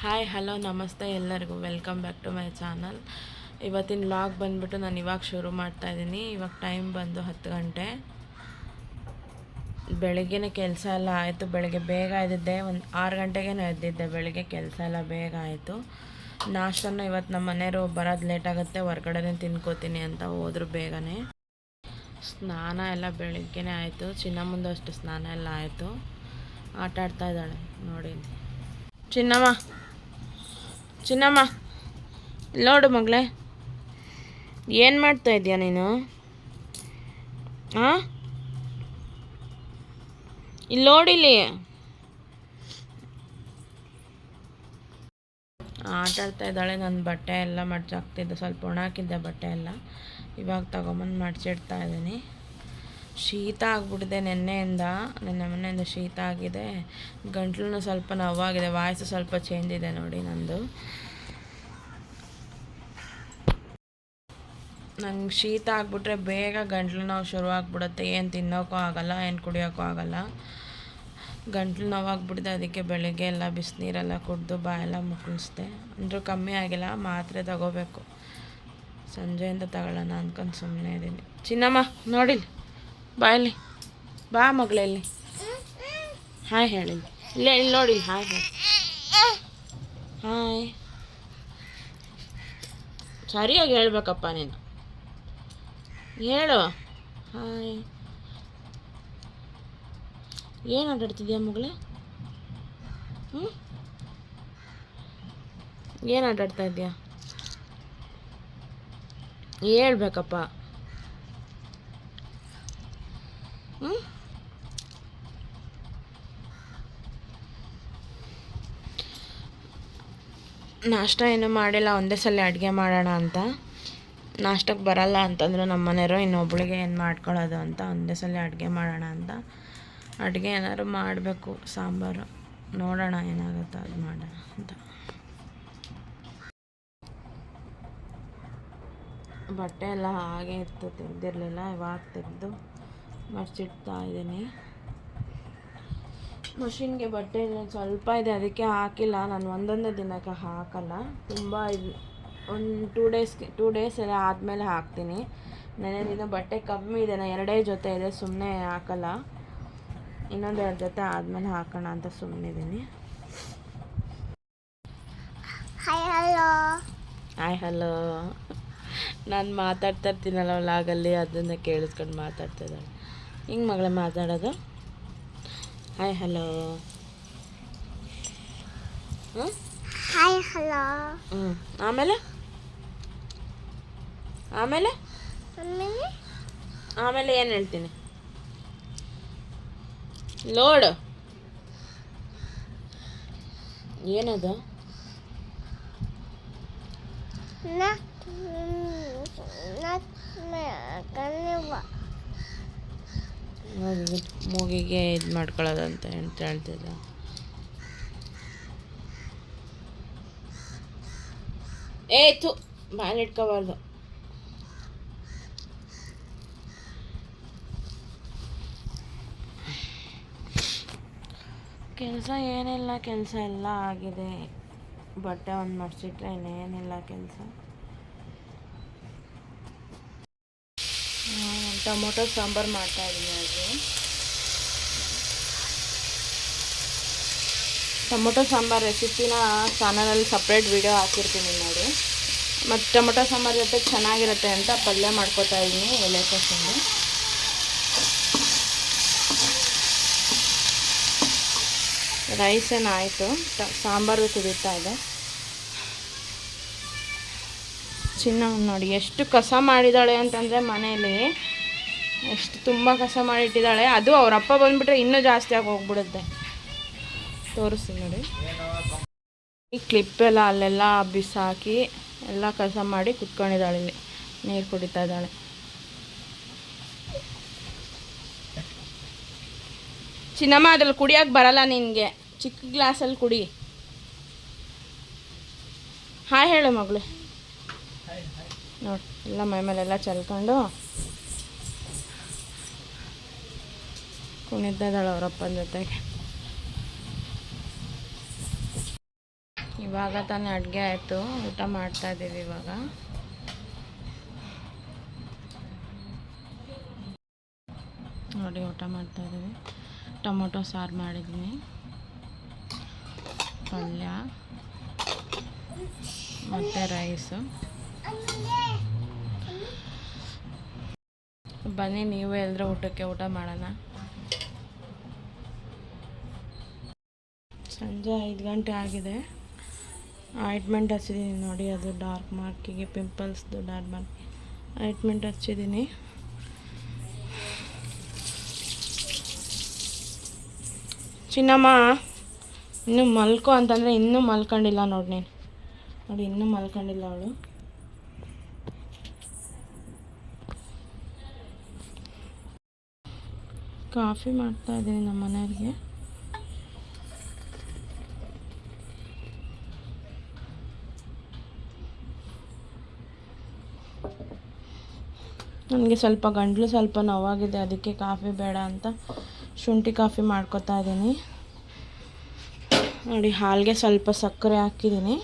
Hi hello ನಮಸ್ತೆ ಎಲ್ಲರಿಗೂ welcome back to my channel. ಇವತ್ತಿನ ವ್ಲಾಗ್ ಬಂದುಬಿಟ್ಟು ನಾನು ಇವಾಗ ಶುರು ಮಾಡ್ತಾಯಿದ್ದೀನಿ. ಇವಾಗ ಟೈಮ್ ಬಂದು 10 ಗಂಟೆ. ಬೆಳಗ್ಗೆನೇ ಕೆಲಸ ಎಲ್ಲ ಆಯಿತು. ಬೆಳಗ್ಗೆ ಬೇಗ ಎದ್ದಿದ್ದೆ, ಒಂದು 6 ಗಂಟೆಗೆ ಎದ್ದಿದ್ದೆ. ಬೆಳಗ್ಗೆ ಕೆಲಸ ಎಲ್ಲ ಬೇಗ ಆಯಿತು. ನಾಷ್ಟನ್ನು ಇವತ್ತು ನಮ್ಮ ಮನೆಯವರು ಬರೋದು ಲೇಟ್ ಆಗುತ್ತೆ, ಹೊರ್ಗಡೆನೇ ತಿನ್ಕೋತೀನಿ ಅಂತ ಹೋದ್ರು ಬೇಗನೆ. ಸ್ನಾನ ಎಲ್ಲ ಬೆಳಗ್ಗೆನೇ ಆಯಿತು. ಚಿನ್ನಮ್ಮಂದು ಅಷ್ಟು ಸ್ನಾನ ಎಲ್ಲ ಆಯಿತು. ಆಟ ಆಡ್ತಾ ಇದ್ದಾಳೆ ನೋಡಿ. ಚಿನ್ನಮ್ಮ ನೋಡು ಮಗಳೇ, ಏನು ಮಾಡ್ತಾ ಇದೀಯ ನೀನು? ಹಾಂ, ಇಲ್ಲಿ ನೋಡಿಲಿ. ಆಟ ಆಡ್ತಾ ಇದ್ದಾಳೆ. ನನ್ನ ಬಟ್ಟೆ ಎಲ್ಲ ಮಡ್ಚಾಕ್ತಿದ್ದೆ, ಸ್ವಲ್ಪ ಒಣ ಹಾಕಿದ್ದೆ ಬಟ್ಟೆ ಎಲ್ಲ. ಇವಾಗ ತಗೊಂಬಂದು ಮಡ್ಚಿಡ್ತಾ ಇದ್ದೀನಿ. ಶೀತ ಆಗಿಬಿಟ್ಟಿದೆ ನಿನ್ನೆ ಮೊನ್ನೆಯಿಂದ ಶೀತ ಆಗಿದೆ. ಗಂಟ್ಲು ಸ್ವಲ್ಪ ನೋವಾಗಿದೆ, ವಾಯ್ಸು ಸ್ವಲ್ಪ ಚೇಂಜ್ ಇದೆ ನೋಡಿ ನಂದು. ನಂಗೆ ಶೀತ ಆಗಿಬಿಟ್ರೆ ಬೇಗ ಗಂಟ್ಲು ನೋವು ಶುರು ಆಗಿಬಿಡುತ್ತೆ. ಏನು ತಿನ್ನೋಕ್ಕೂ ಆಗೋಲ್ಲ, ಏನು ಕುಡಿಯೋಕ್ಕೂ ಆಗೋಲ್ಲ. ಗಂಟ್ಲು ನೋವಾಗ್ಬಿಟ್ಟಿದೆ. ಅದಕ್ಕೆ ಬೆಳಗ್ಗೆ ಎಲ್ಲ ಬಿಸಿನೀರೆಲ್ಲ ಕುಡಿದು ಬಾಯೆಲ್ಲ ಮುಕ್ಕಳಿಸ್ದೆ. ಅಂದರೂ ಕಮ್ಮಿ ಆಗಿಲ್ಲ, ಮಾತ್ರೆ ತಗೋಬೇಕು. ಸಂಜೆಯಿಂದ ತಗೊಳ್ಳೋಣ ಅಂದ್ಕೊಂಡು ಸುಮ್ಮನೆ ಇದ್ದೀನಿ. ಚಿನ್ನಮ್ಮ ನೋಡಿಲ್ಲ, ಬಾಯಲ್ಲಿ ಬಾ ಮಗಳಲ್ಲಿ. ಹಾಯ್ ಹೇಳಿಲ್ಲ, ಇಲ್ಲೇ ಇಲ್ಲಿ ನೋಡಿಲ್ಲ. ಹಾಯ್ ಹೇಳಿ. ಹಾಯ್ ಸರಿಯಾಗಿ ಹೇಳ್ಬೇಕಪ್ಪ ನೀನು, ಹೇಳು. ಹಾಯ್. ಏನು ಆಟಾಡ್ತಿದ್ಯಾ ಮಗಳೇ? ಏನು ಆಟಾಡ್ತಾ ಇದೆಯಾ? ಹೇಳ್ಬೇಕಪ್ಪ. ನಾಷ್ಟ ಏನು ಮಾಡಿಲ್ಲ, ಒಂದೇ ಸಲ ಅಡುಗೆ ಮಾಡೋಣ ಅಂತ. ನಾಷ್ಟಕ್ಕೆ ಬರಲ್ಲ ಅಂತಂದ್ರೆ ನಮ್ಮ ಮನೆಯವರು ಇನ್ನೊಬ್ಳಿಗೆ ಏನು ಮಾಡ್ಕೊಳ್ಳೋದು ಅಂತ ಒಂದೇ ಸಲ ಅಡುಗೆ ಮಾಡೋಣ ಅಂತ. ಅಡುಗೆ ಏನಾದ್ರು ಮಾಡಬೇಕು, ಸಾಂಬಾರು. ನೋಡೋಣ ಏನಾಗುತ್ತೋ ಅದು ಮಾಡೋಣ ಅಂತ. ಬಟ್ಟೆ ಎಲ್ಲ ಹಾಗೆ ಇತ್ತು, ತೆಗೆದಿರಲಿಲ್ಲ. ಇವಾಗ ತೆಗೆದು ಮಡ್ಚಿಡ್ತಾ ಇದ್ದೀನಿ. ಮಷಿನ್ಗೆ ಬಟ್ಟೆ ಸ್ವಲ್ಪ ಇದೆ, ಅದಕ್ಕೆ ಹಾಕಿಲ್ಲ. ನಾನು ಒಂದೊಂದೇ ದಿನಕ್ಕೆ ಹಾಕಲ್ಲ. ತುಂಬ ಇದು ಒಂದು 2 ಡೇಸ್ ಎಲ್ಲ ಆದಮೇಲೆ ಹಾಕ್ತೀನಿ. ನೆನೆ ದಿನ ಬಟ್ಟೆ ಕಮ್ಮಿ ಇದೆ, ನಾನು 2 ಜೊತೆ ಇದೆ, ಸುಮ್ಮನೆ ಹಾಕಲ್ಲ. ಇನ್ನೊಂದು 2 ಜೊತೆ ಆದಮೇಲೆ ಹಾಕೋಣ ಅಂತ ಸುಮ್ಮನಿದ್ದೀನಿ. Hi hello. ನಾನು ಮಾತಾಡ್ತಾ ಇರ್ತೀನಲ್ಲ ವ್ಲಾಗಲ್ಲಿ, ಅದನ್ನು ಕೇಳಿಸ್ಕೊಂಡು ಮಾತಾಡ್ತಾ ಇದ್ದಾಳೆ. ಹಿಂಗೆ ಮಗಳೇ ಮಾತಾಡೋದು. Hi hello. Hi hello. ಆಮೇಲೆ ಆಮೇಲೆ ಆಮೇಲೆ ಏನು ಹೇಳ್ತೀನಿ ನೋಡು. ಏನದು? ಮೂಗಿಗೆ ಇದು ಮಾಡ್ಕೊಳ್ಳೋದಂತ ಅಂತ ಹೇಳ್ತಿದ್ದ. ಏತು ಬಾಯಲ್ಲಿ ಇಟ್ಕೋಬಾರ್ದು. ಕೆಲಸ ಏನಿಲ್ಲ, ಕೆಲಸ ಎಲ್ಲ ಆಗಿದೆ. ಬಟ್ಟೆ ಒಂದು ಮಡ್ಚಿಟ್ರೆ ಇನ್ನೇನಿಲ್ಲ ಕೆಲಸ. ಟೊಮೊಟೊ ಸಾಂಬಾರು ಮಾಡ್ತಾಯಿದ್ದೀನಿ. ಅದು ಟೊಮೊಟೊ ಸಾಂಬಾರು ರೆಸಿಪಿನ ಚಾನಲಲ್ಲಿ ಸಪ್ರೇಟ್ ವಿಡಿಯೋ ಹಾಕಿರ್ತೀನಿ ನೋಡಿ. ಮತ್ತು ಟೊಮೊಟೊ ಸಾಂಬಾರು ಜೊತೆ ಚೆನ್ನಾಗಿರುತ್ತೆ ಅಂತ ಪಲ್ಯ ಮಾಡ್ಕೊತಾ ಇದ್ದೀನಿ, ಎಲೆಕೋಸನ್ನು. ರೈಸ್ ಏನಾಯಿತು, ಸಾಂಬಾರು ಕುದೀತಾ ಇದೆ. ಚಿನ್ನ ನೋಡಿ ಎಷ್ಟು ಕಸ ಮಾಡಿದ್ದಾಳೆ ಅಂತಂದರೆ ಮನೇಲಿ, ಎಷ್ಟು ತುಂಬ ಕಸ ಮಾಡಿಟ್ಟಿದ್ದಾಳೆ. ಅದು ಅವರಪ್ಪ ಬಂದುಬಿಟ್ರೆ ಇನ್ನೂ ಜಾಸ್ತಿ ಆಗಿ ಹೋಗ್ಬಿಡುತ್ತೆ. ತೋರಿಸ್ತೀನಿ ನೋಡಿ. ಈ ಕ್ಲಿಪ್ಪೆಲ್ಲ ಅಲ್ಲೆಲ್ಲ ಬಿಸಾಕಿ ಎಲ್ಲ ಕಸ ಮಾಡಿ ಕುತ್ಕೊಂಡಿದ್ದಾಳೆ. ಇಲ್ಲಿ ನೀರು ಕುಡಿತಾ ಇದ್ದಾಳೆ. ಚಿನ್ನಮ್ಮ ಅದ್ರಲ್ಲಿ ಕುಡಿಯೋಕೆ ಬರಲ್ಲ ನಿನಗೆ, ಚಿಕ್ಕ ಗ್ಲಾಸಲ್ಲಿ ಕುಡಿ. ಹಾಯ್ ಹೇಳು ಮಗಳು. ನೋಡಿ ಎಲ್ಲ ಮೈ ಮೇಲೆಲ್ಲ ಚಲ್ಕೊಂಡು ಕುಣಿತಾ ಇದ್ದಾಳೆ ಅವರಪ್ಪನ ಜೊತೆಗೆ. ಇವಾಗ ತಾನೇ ಅಡುಗೆ ಆಯಿತು, ಊಟ ಮಾಡ್ತಾಯಿದ್ದೀವಿ ಇವಾಗ. ನೋಡಿ ಊಟ ಮಾಡ್ತಾಯಿದ್ದೀವಿ. ಟೊಮೊಟೊ ಸಾರು ಮಾಡಿದ್ದೀನಿ, ಪಲ್ಯ ಮತ್ತು ರೈಸು. ಬನ್ನಿ ನೀವು ಎಲ್ಲರೂ ಊಟಕ್ಕೆ, ಊಟ ಮಾಡೋಣ. ಸಂಜೆ 5 ಗಂಟೆ ಆಗಿದೆ. ಆಯಿಂಟ್ಮೆಂಟ್ ಹಚ್ಚಿದ್ದೀನಿ ನೋಡಿ, ಅದು ಡಾರ್ಕ್ ಮಾರ್ಕಿಗೆ, ಪಿಂಪಲ್ಸ್ದು ಡಾರ್ಕ್ ಮಾರ್ಕ್ ಆಯಿಂಟ್ಮೆಂಟ್ ಹಚ್ಚಿದ್ದೀನಿ. ಚಿನ್ನಮ್ಮ ಇನ್ನೂ ಮಲ್ಕೋ ಅಂತಂದರೆ ಇನ್ನೂ ಮಲ್ಕೊಂಡಿಲ್ಲ ನೋಡಿ. ನೀನು ನೋಡಿ ಇನ್ನೂ ಮಲ್ಕೊಂಡಿಲ್ಲ ಅವಳು. ಕಾಫಿ ಮಾಡ್ತಾಯಿದ್ದೀನಿ ನಮ್ಮ ಮನೆಯವ್ರಿಗೆ. ನನಗೆ ಸ್ವಲ್ಪ ಗಂಟಲು ಸ್ವಲ್ಪ ನೋವಾಗಿದೆ, ಅದಕ್ಕೆ ಕಾಫಿ ಬೇಡ ಅಂತ ಶುಂಠಿ ಕಾಫಿ ಮಾಡ್ಕೊತಾ ಇದ್ದೀನಿ. ನೋಡಿ ಹಾಲಿಗೆ ಸ್ವಲ್ಪ ಸಕ್ಕರೆ ಹಾಕಿದ್ದೀನಿ,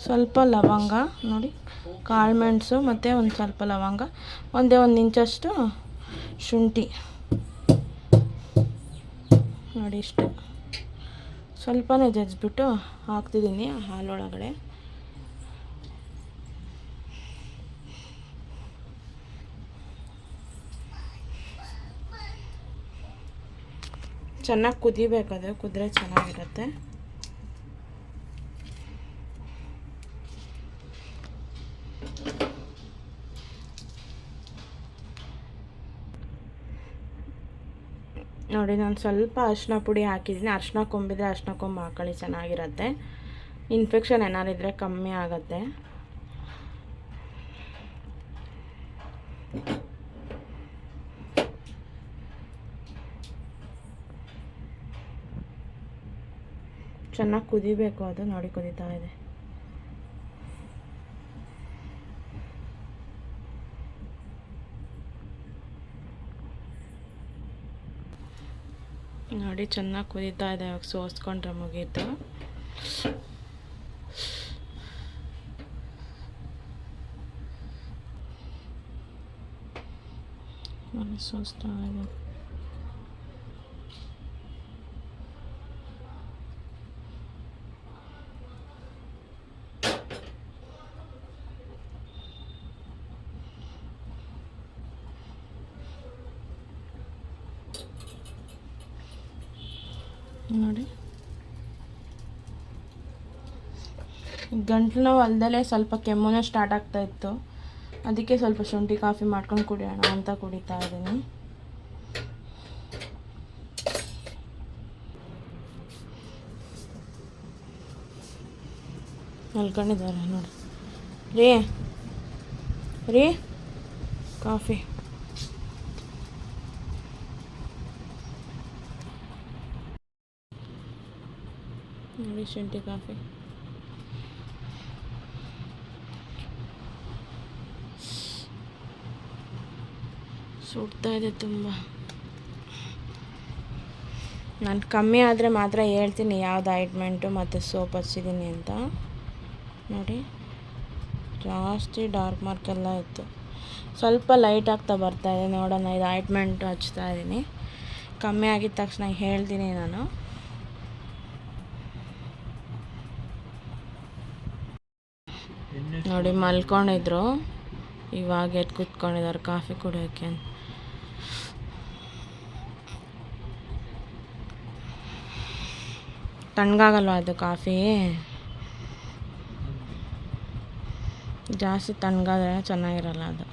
ಸ್ವಲ್ಪ ಲವಂಗ, ನೋಡಿ ಕಾಳು ಮೆಣಸು ಮತ್ತು ಒಂದು ಸ್ವಲ್ಪ ಲವಂಗ, ಒಂದೇ 1 ಇಂಚಷ್ಟು ಶುಂಠಿ, ನೋಡಿ ಇಷ್ಟು ಸ್ವಲ್ಪನೇ ಜಜ್ಜಿಬಿಟ್ಟು ಹಾಕ್ತಿದ್ದೀನಿ ಹಾಲೊಳಗಡೆ. ಚೆನ್ನಾಗಿ ಕುದಿಬೇಕದು, ಕುದ್ರೆ ಚೆನ್ನಾಗಿರುತ್ತೆ. ನೋಡಿ ನಾನು ಸ್ವಲ್ಪ ಅರಿಶಿನ ಪುಡಿ ಹಾಕಿದ್ದೀನಿ. ಅರಿಶಿನ ಕೊಂಬಿದ್ರೆ ಅರಿಶಿನ ಕೊಂಬು ಹಾಕೊಳ್ಳಿ, ಚೆನ್ನಾಗಿರುತ್ತೆ. ಇನ್ಫೆಕ್ಷನ್ ಏನಾರು ಇದ್ದರೆ ಕಮ್ಮಿ ಆಗುತ್ತೆ. ಚೆನ್ನಾಗಿ ಕುದಿಬೇಕು ಅದು, ನೋಡಿ ಕುದೀತಾ ಇದೆ. ನೋಡಿ ಚೆನ್ನಾಗಿ ಕುದೀತಾ ಇದೆ. ಇವಾಗ ಸೋಸ್ಕೊಂಡ್ರೆ ಮುಗೀತು. ನೋಡಿ ಸೋಸ್ತಾ ಇದೆ. ನೋಡಿ ಗಂಟ್ಲು ನೋವು ಅಲ್ದಲೇ ಸ್ವಲ್ಪ ಕೆಮ್ಮುನೇ ಸ್ಟಾರ್ಟ್ ಆಗ್ತಾ ಇತ್ತು, ಅದಕ್ಕೆ ಸ್ವಲ್ಪ ಶುಂಠಿ ಕಾಫಿ ಮಾಡ್ಕೊಂಡು ಕುಡಿಯೋಣ ಅಂತ ಕುಡಿತಾ ಇದ್ದೀನಿ. ಮಲ್ಕೊಂಡಿದ್ದಾರೆ ನೋಡಿ. ರೀ ಕಾಫಿ ನೋಡಿ, ಶುಂಠಿ ಕಾಫಿ. ಸುಡ್ತಾ ಇದೆ ತುಂಬ. ನಾನು ಕಮ್ಮಿ ಆದರೆ ಮಾತ್ರ ಹೇಳ್ತೀನಿ ಯಾವ್ದು ಆಯಿಂಟ್ಮೆಂಟು ಮತ್ತು ಸೋಪ್ ಹಚ್ಚಿದ್ದೀನಿ ಅಂತ. ನೋಡಿ ಜಾಸ್ತಿ ಡಾರ್ಕ್ ಮಾರ್ಕೆಲ್ಲ ಇತ್ತು, ಸ್ವಲ್ಪ ಲೈಟ್ ಆಗ್ತಾ ಬರ್ತಾಯಿದೆ. ನೋಡೋಣ, ಇದು ಆಯಿಂಟ್ಮೆಂಟು ಹಚ್ತಾ ಇದ್ದೀನಿ. ಕಮ್ಮಿ ಆಗಿದ ತಕ್ಷಣ ಹೇಳ್ತೀನಿ ನಾನು. ನೋಡಿ ಮಲ್ಕೊಂಡಿದ್ರು, ಇವಾಗ ಎದ್ದು ಕೂತ್ಕೊಂಡಿದ್ದಾರೆ ಕಾಫಿ ಕುಡಿಯೋಕ್ಕೆ. ತಣ್ಣಗಾಗಲ್ವ ಅದು ಕಾಫಿ? ಜಾಸ್ತಿ ತಣ್ಣಗಾದ್ರೆ ಚೆನ್ನಾಗಿರಲ್ಲ ಅದು.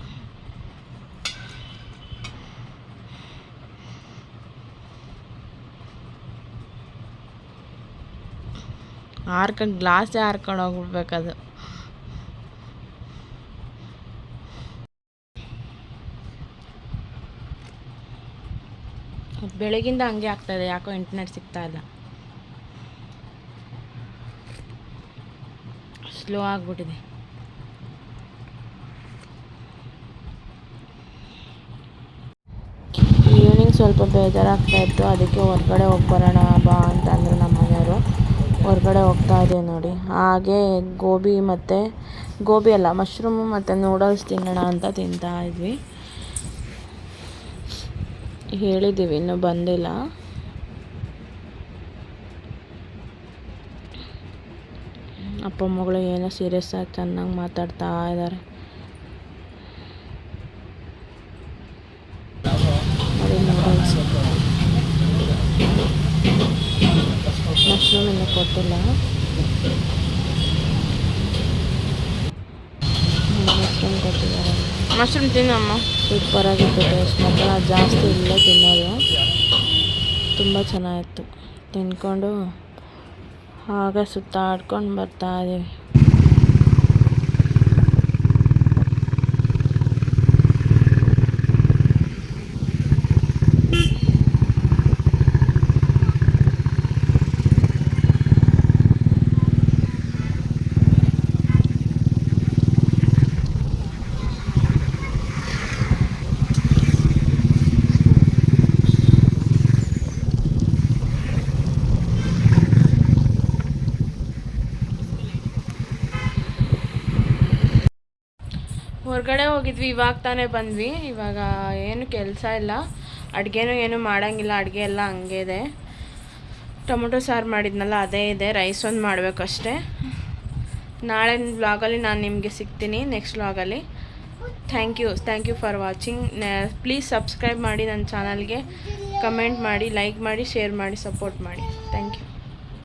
ಗ್ಲಾಸೇ ಹಾರ್ಕೊಂಡು ಹೋಗ್ಬಿಡ್ಬೇಕದು. ಬೆಳಗಿಂದ ಹಂಗೆ ಆಗ್ತಾಯಿದೆ, ಯಾಕೋ ಇಂಟರ್ನೆಟ್ ಸಿಗ್ತಾ ಇಲ್ಲ, ಸ್ಲೋ ಆಗಿಬಿಟ್ಟಿದೆ. ಈವ್ನಿಂಗ್ ಸ್ವಲ್ಪ ಬೇಜಾರಾಗ್ತಾಯಿತ್ತು, ಅದಕ್ಕೆ ಹೊರಗಡೆ ಹೋಗಿ ಬರೋಣ ಬಾ ಅಂತಂದರು ನಮ್ಮ ಮನೆಯವರು. ಹೊರಗಡೆ ಹೋಗ್ತಾ ಇದೆ ನೋಡಿ. ಹಾಗೆ ಗೋಬಿ ಅಲ್ಲ, ಮಶ್ರೂಮು ಮತ್ತು ನೂಡಲ್ಸ್ ತಿನ್ನೋಣ ಅಂತ ತಿಂತಾ ಇದ್ವಿ. ಹೇಳಿದ್ದೀವಿ, ಇನ್ನೂ ಬಂದಿಲ್ಲ. ಅಪ್ಪ ಮಗಳು ಏನೋ ಸೀರಿಯಸ್ ಆಗಿ ಚೆನ್ನಾಗಿ ಮಾತಾಡ್ತಾ ಇದ್ದಾರೆ. ನೋಡಿ ನೂಡಲ್ಸ್, ಮಶ್ರೂಮ್ ಇನ್ನೂ ಕೊಟ್ಟಿಲ್ಲ. ಮಶ್ರೂಮ್ ಕೊಟ್ಟಿದ್ದಾರೆ. ಮಶ್ರೂಮ್ ತಿನ್ನಮ್ಮ, ಸೂಪರಾಗಿತ್ತು ಟೇಸ್ಟ್. ಮಾತ್ರ ಜಾಸ್ತಿ ಇಲ್ಲೇ ತಿನ್ನೋದು, ತುಂಬ ಚೆನ್ನಾಗಿತ್ತು. ತಿನ್ಕೊಂಡು ಹಾಗೆ ಸುತ್ತಾಡ್ಕೊಂಡು ಬರ್ತಾ ಇದ್ದೀವಿ. ಹೊರಗಡೆ ಹೋಗಿದ್ವಿ, ಇವಾಗ ತಾನೇ ಬಂದ್ವಿ. ಇವಾಗ ಏನು ಕೆಲಸ ಇಲ್ಲ, ಅಡುಗೆನೂ ಏನು ಮಾಡೋಂಗಿಲ್ಲ. ಅಡುಗೆ ಎಲ್ಲ ಹಂಗೆ ಇದೆ. ಟೊಮೊಟೊ ಸಾರು ಮಾಡಿದ್ನಲ್ಲ ಅದೇ ಇದೆ, ರೈಸ್ ಒಂದು ಮಾಡಬೇಕಷ್ಟೇ. ನಾಳೆ ವ್ಲಾಗಲ್ಲಿ ನಾನು ನಿಮಗೆ ಸಿಗ್ತೀನಿ, ನೆಕ್ಸ್ಟ್ ವ್ಲಾಗಲ್ಲಿ. Thank you for watching. Please subscribe ಮಾಡಿ ನನ್ನ ಚಾನಲ್ಗೆ, ಕಮೆಂಟ್ ಮಾಡಿ, ಲೈಕ್ ಮಾಡಿ, ಶೇರ್ ಮಾಡಿ, ಸಪೋರ್ಟ್ ಮಾಡಿ. Thank you.